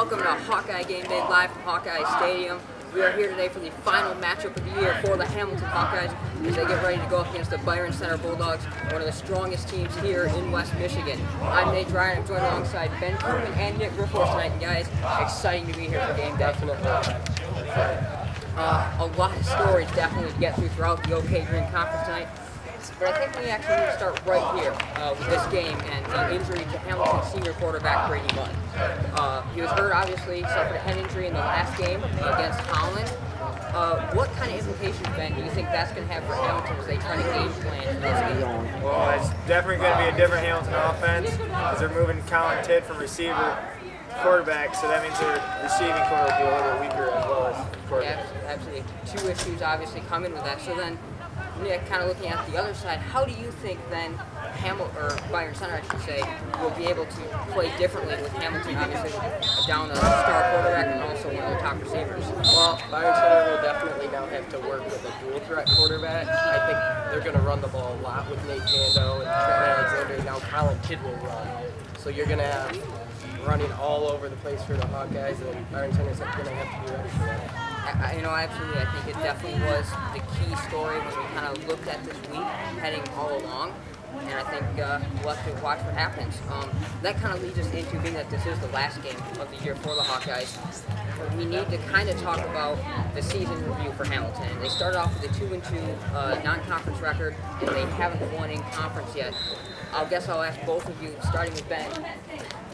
Welcome to Hawkeye Gameday live from Hawkeye Stadium. We are here today for the final matchup of the year for the Hamilton Hawkeyes as they get ready to go up against the Byron Center Bulldogs, one of the strongest teams here in West Michigan. I'm Nate Ryan. I'm joined alongside Ben Koopman and Nick Griffiths tonight. And guys, exciting to be here for game day. Definitely. A lot of stories definitely to get through throughout the OK Green Conference tonight. But I think we actually need to start right here with this game and the injury to Hamilton senior quarterback Brady Mudd. He was hurt, obviously, suffered a head injury in the last game against Holland. What kind of implications, Ben, do you think that's going to have for Hamilton as they try to game plan for this game? Well, it's definitely going to be a different Hamilton offense as they're moving Colin Tidd from receiver to quarterback, so that means their receiving core will be a little weaker as well as quarterback. Yeah, absolutely. Two issues obviously come in with that. So then, Nick, kind of looking at the other side, how do you think then Byron Center, I should say, will be able to play differently with Hamilton obviously down a star quarterback and also one of their top receivers? Well, Byron Center will definitely now have to work with a dual threat quarterback. I think they're going to run the ball a lot with Nate Pando and Trent Alexander. Now Colin Tidd will run. So you're going to have running all over the place for the Hawkeyes, and Byron Center's going to have to be ready for that. Absolutely. I think it definitely was the key story when we kind of looked at this week heading all along. And I think we'll have to watch what happens. That kind of leads us into, being that this is the last game of the year for the Hawkeyes, we need to kind of talk about the season review for Hamilton. They started off with a 2-2 non-conference record, and they haven't won in conference yet. I'll ask both of you, starting with Ben.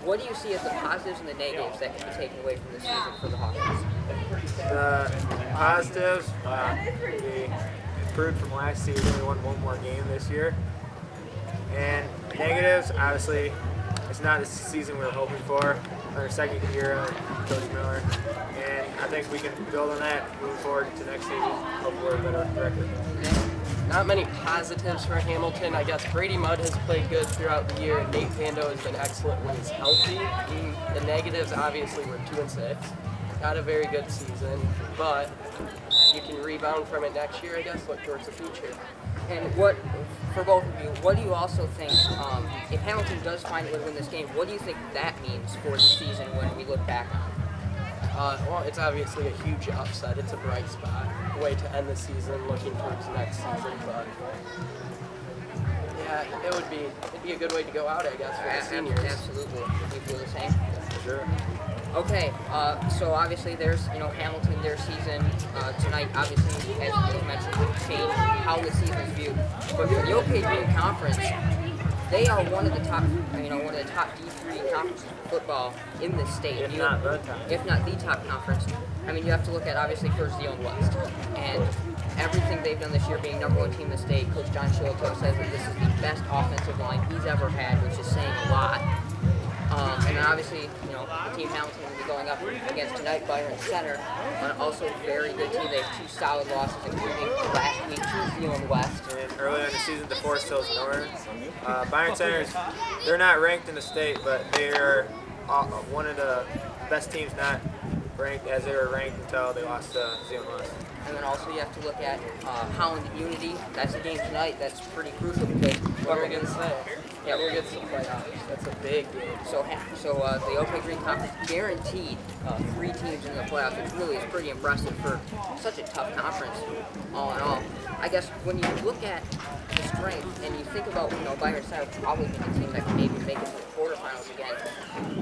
What do you see as the positives and the negatives that can be taken away from this season for the Hawkeyes? The positives, we improved from last season. We won one more game this year. And negatives, obviously, it's not the season we were hoping for. Our second year of Coach Miller. And I think we can build on that moving forward to next season. Hopefully we're a better record. Not many positives for Hamilton. I guess Brady Mudd has played good throughout the year, and Nate Pando has been excellent when he's healthy. The negatives, obviously, were 2-6. Not a very good season, but you can rebound from it next year, I guess, look towards the future. And for both of you, what do you also think, if Hamilton does find a way to win this game, what do you think that means for the season when we look back on it? Well, it's obviously a huge upset. It's a bright spot. Way to end the season, looking towards next season, but yeah, it'd be a good way to go out, I guess, for the seniors. Absolutely. You feel the same? Sure. Okay, so obviously there's, Hamilton, their season tonight, obviously, as you mentioned, will change how the season's viewed. But for the OK Green Conference, they are one of the top D3 conferences in football in the state. If not the top. If not the top conference. I mean, you have to look at, obviously, first Zeeland West. And everything they've done this year, being number one team in the state, Coach John Shilto says that this is the best offensive line he's ever had, which is saying a lot. And then obviously, the team Hamilton will be going up against tonight Byron Center, an also very good team. They have two solid losses, including last week to Zeeland West. And earlier in the season to Forest Hills North. Byron Centers, they're not ranked in the state, but they are one of the best teams not ranked, as they were ranked until they lost to Zeeland West. And then also you have to look at Holland Unity. That's a game tonight that's pretty crucial because What are we going to say? Yeah, we're against the playoffs. That's a big game. So the OK Green Conference guaranteed 3 teams in the playoffs, which really is pretty impressive for such a tough conference, all in all. I guess when you look at the strength and you think about, Byron Center probably being a team that can maybe make it to the quarterfinals again,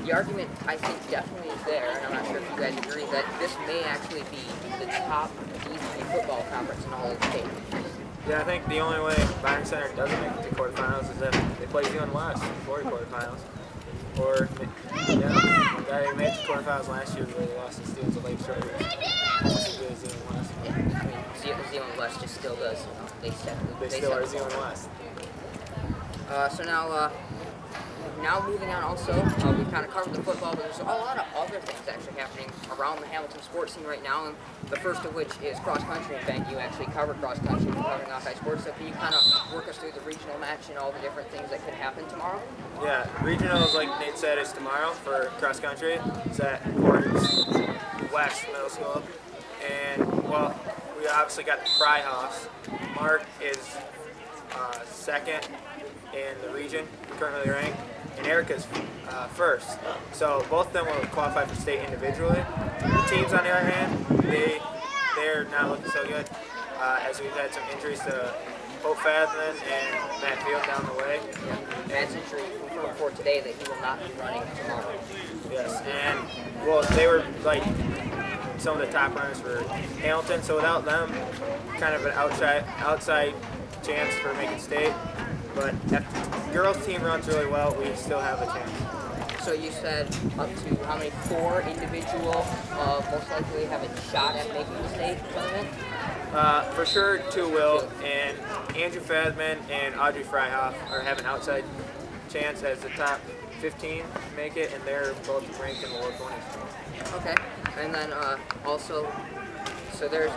the argument, I think, definitely is there, and I'm not sure if you guys agree, that this may actually be the top D3 football conference in all of the state. Yeah, I think the only way Byron Center doesn't make it to quarterfinals is if they play Zeeland West before the quarterfinals. Or, they made the quarterfinals last year where they lost to Steelers of Lake Shore. Almost as good as Zeeland West. Yeah, I mean, Zeeland West just still does. They still are Zeeland West. So now moving on also, we've kind of covered the football, but there's a lot of other things actually happening around the Hamilton sports scene right now, and the first of which is cross-country. And Ben, you actually covered cross-country for covering Hawkeye Sports, so can you kind of work us through the regional match and all the different things that could happen tomorrow? Yeah, regionals, like Nate said, is tomorrow for cross-country. It's at Gordon's West Middle School. And, well, we obviously got the Fryhoffs. Mark is second in the region, currently ranked. and Erica's first. So both of them will qualify for state individually. The teams, on the other hand, they're not looking so good, as we've had some injuries to Hope Fadman and Matt Field down the way. Matt's injury confirmed for today that he will not be running tomorrow. Yes, and well, they were like some of the top runners for Hamilton, so without them, kind of an outside chance for making state. But if the girls' team runs really well, we still have a chance. So you said up to how many? 4 individual most likely have a shot at making the state tournament? For sure, 2 will, and Andrew Fadman and Audrey Freihoff are having outside chance as the top 15 make it, and they're both ranked in the low 20s. Okay, and then also, so there's,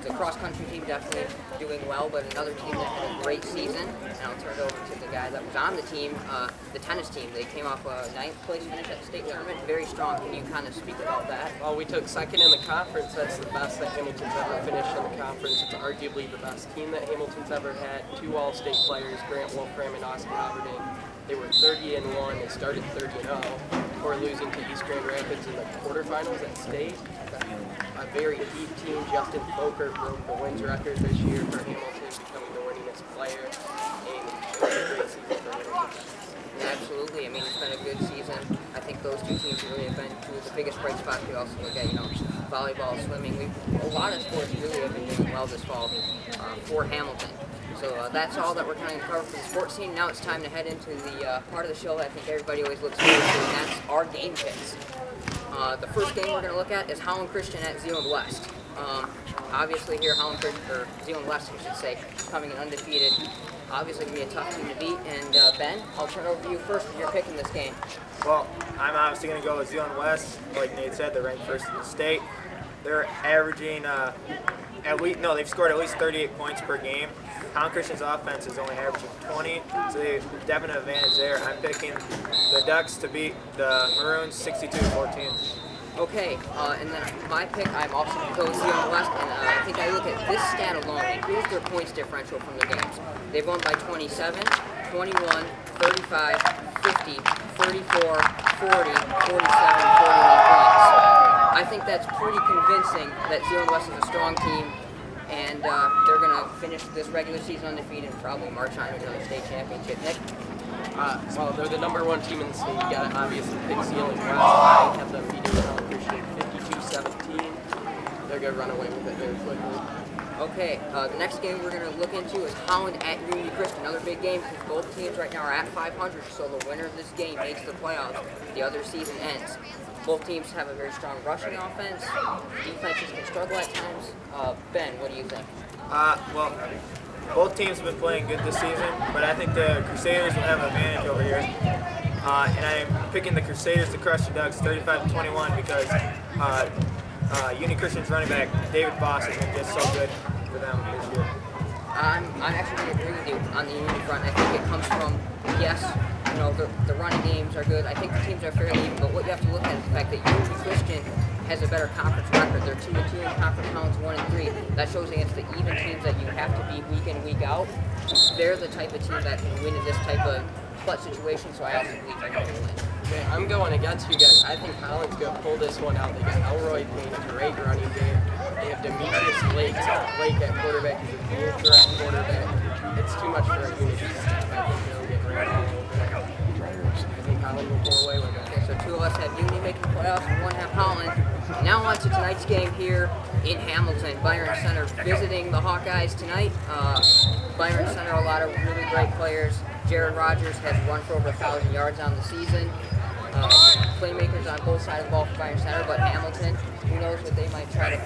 the cross-country team definitely doing well, but another team that had a great season, and I'll turn it over to the guy that was on the team, the tennis team. They came off a 9th place finish at the state tournament, very strong. Can you kind of speak about that? Well, we took 2nd in the conference. That's the best that Hamilton's ever finished in the conference. It's arguably the best team that Hamilton's ever had. 2 all-state players, Grant Wolfram and Oscar Aberdeen. They were 30-1. They started 30-0 before losing to East Grand Rapids in the quarterfinals at state. A very deep team. Justin Folker broke the wins record this year for Hamilton, becoming the winningest player. And it was a great season for Hamilton. Absolutely. I mean, it's been a good season. I think those 2 teams really have been 2 of the biggest bright spots. We also look at, volleyball, swimming. A lot of sports really have been doing well this fall for Hamilton. So that's all that we're kind of cover for the sports scene. Now it's time to head into the part of the show that I think everybody always looks forward to, and that's our game picks. The first game we're going to look at is Holland Christian at Zeeland West. Obviously here, Zeeland West, I should say, coming in undefeated. Obviously going to be a tough team to beat. And Ben, I'll turn it over to you first if you're picking this game. Well, I'm obviously going to go with Zeeland West. Like Nate said, they're ranked first in the state. They're averaging they've scored at least 38 points per game. Holland Christian's offense is only averaging 20, so they have a definite advantage there. I'm picking the Ducks to beat the Maroons 62-14. Okay, and then my pick, I'm also going to go with Zeeland West, and I think I look at this stat alone, and here's their points differential from the games. They've won by 27, 21, 35, 50, 34, 40, 47, 41 points. I think that's pretty convincing that Zeeland West is a strong team, and they're going to finish this regular season undefeated and probably march on to another state championship. Nick? Well, they're the #1 team in the state. You got to obviously pick Zeeland West. I have them beating Holland Christian 52-17. They're going to run away with it very quickly. Okay, the next game we're going to look into is Holland at Unity Christian. Another big game because both teams right now are at 500, so the winner of this game makes the playoffs. The other season ends. Both teams have a very strong rushing offense. Defenses can struggle at times. Ben, what do you think? Well, both teams have been playing good this season, but I think the Crusaders will have an advantage over here. And I'm picking the Crusaders to crush the Ducks 35-21 because Unity Christian's running back, David Boss, has been just so good for them this year. I'm actually going to agree with you on the Unity front. I think it comes from, yes, the running games are good. I think the teams are fairly even, but what you have to look at is the fact that Unity Christian has a better conference record. They're 2-2 in conference, Holland's 1-3. That shows against the even teams that you have to beat week in, week out. They're the type of team that can win in this type of clutch situation, so I also believe they're going to win. Okay, I'm going against you guys. I think Holland's going to pull this one out. They got Elroy playing a great running game. They have Demetrius Blake at quarterback. He's a dual threat quarterback. It's too much for a Unity. I think they'll get ran all over. I think Holland will pull away with it. Okay, so 2 of us have Unity making playoffs and 1 have Holland. Now on to tonight's game here in Hamilton. Byron Center visiting the Hawkeyes tonight. Byron Center, a lot of really great players. Jared Rogers has run for over 1,000 yards on the season. Playmakers on both sides of the ball for Byron Center, but Hamilton, who knows what they might try to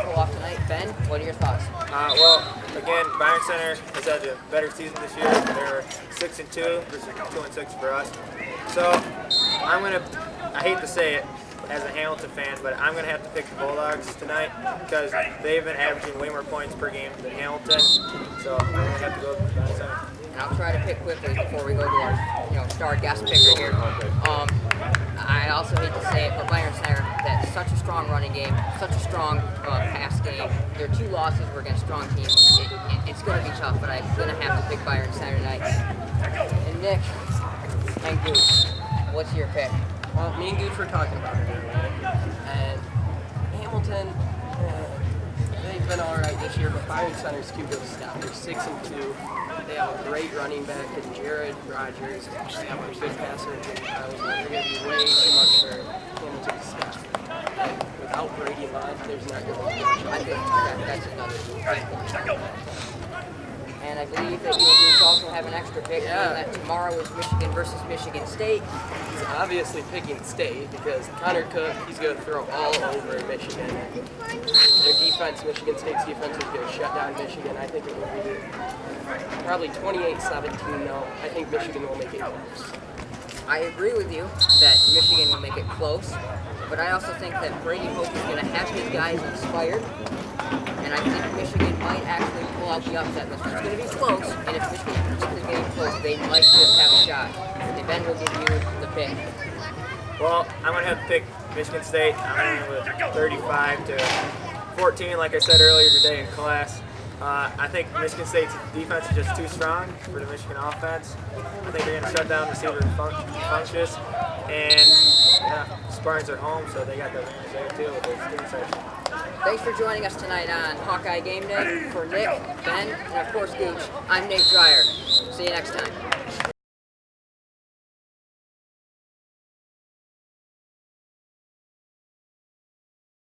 pull off tonight. Ben, what are your thoughts? Well, again, Byron Center has had a better season this year. They're 6-2 versus 2-6 for us. So I hate to say it as a Hamilton fan, but I'm going to have to pick the Bulldogs tonight because they've been averaging way more points per game than Hamilton. So I'm going to have to go with Byron Center. And I'll try to pick quickly before we go to our star guest picker here. I also hate to say it, but Byron Center, that's such a strong running game, such a strong pass game. Their 2 losses were against strong teams. It's going to be tough, but I'm going to have to pick Byron Center tonight. And Nick, And Goose, what's your pick? Well, me and Gooch were talking about it earlier, and Hamilton, they've been all right this year, but Byron Center's too good a stop. They're 6-2. They have a great running back in Jared Rogers. They have a good passer in Jimmy Kyles. They're going to be way too much for Hamilton to stop. And without Brady Mudd, there's not going to be much. I think that's another good point. And I believe that you and Goose also have an extra pick. Yeah. And that tomorrow is Michigan versus Michigan State. He's obviously picking State because Connor Cook, he's going to throw all over Michigan. Their defense, Michigan State's defense is going to shut down Michigan. I think it will be probably 28-17 though. I think Michigan will make it close. I agree with you that Michigan will make it close, but I also think that Brady Hoke is going to have his guys inspired, and I think Michigan might actually pull out the upset. This one's going to be close, and if Michigan is getting close, they might just have a shot. And Ben will give you the pick. Well, I'm going to have to pick Michigan State. I'm going with 35-14, like I said earlier today in class. I think Michigan State's defense is just too strong for the Michigan offense. I think they're going to shut down receiver Funchess. And yeah, Spartans are home, so they got the advantage there too with their student section. Thanks for joining us tonight on Hawkeye Game Day. For Nick, Ben, and of course Gooch, I'm Nate Dreyer. See you next time.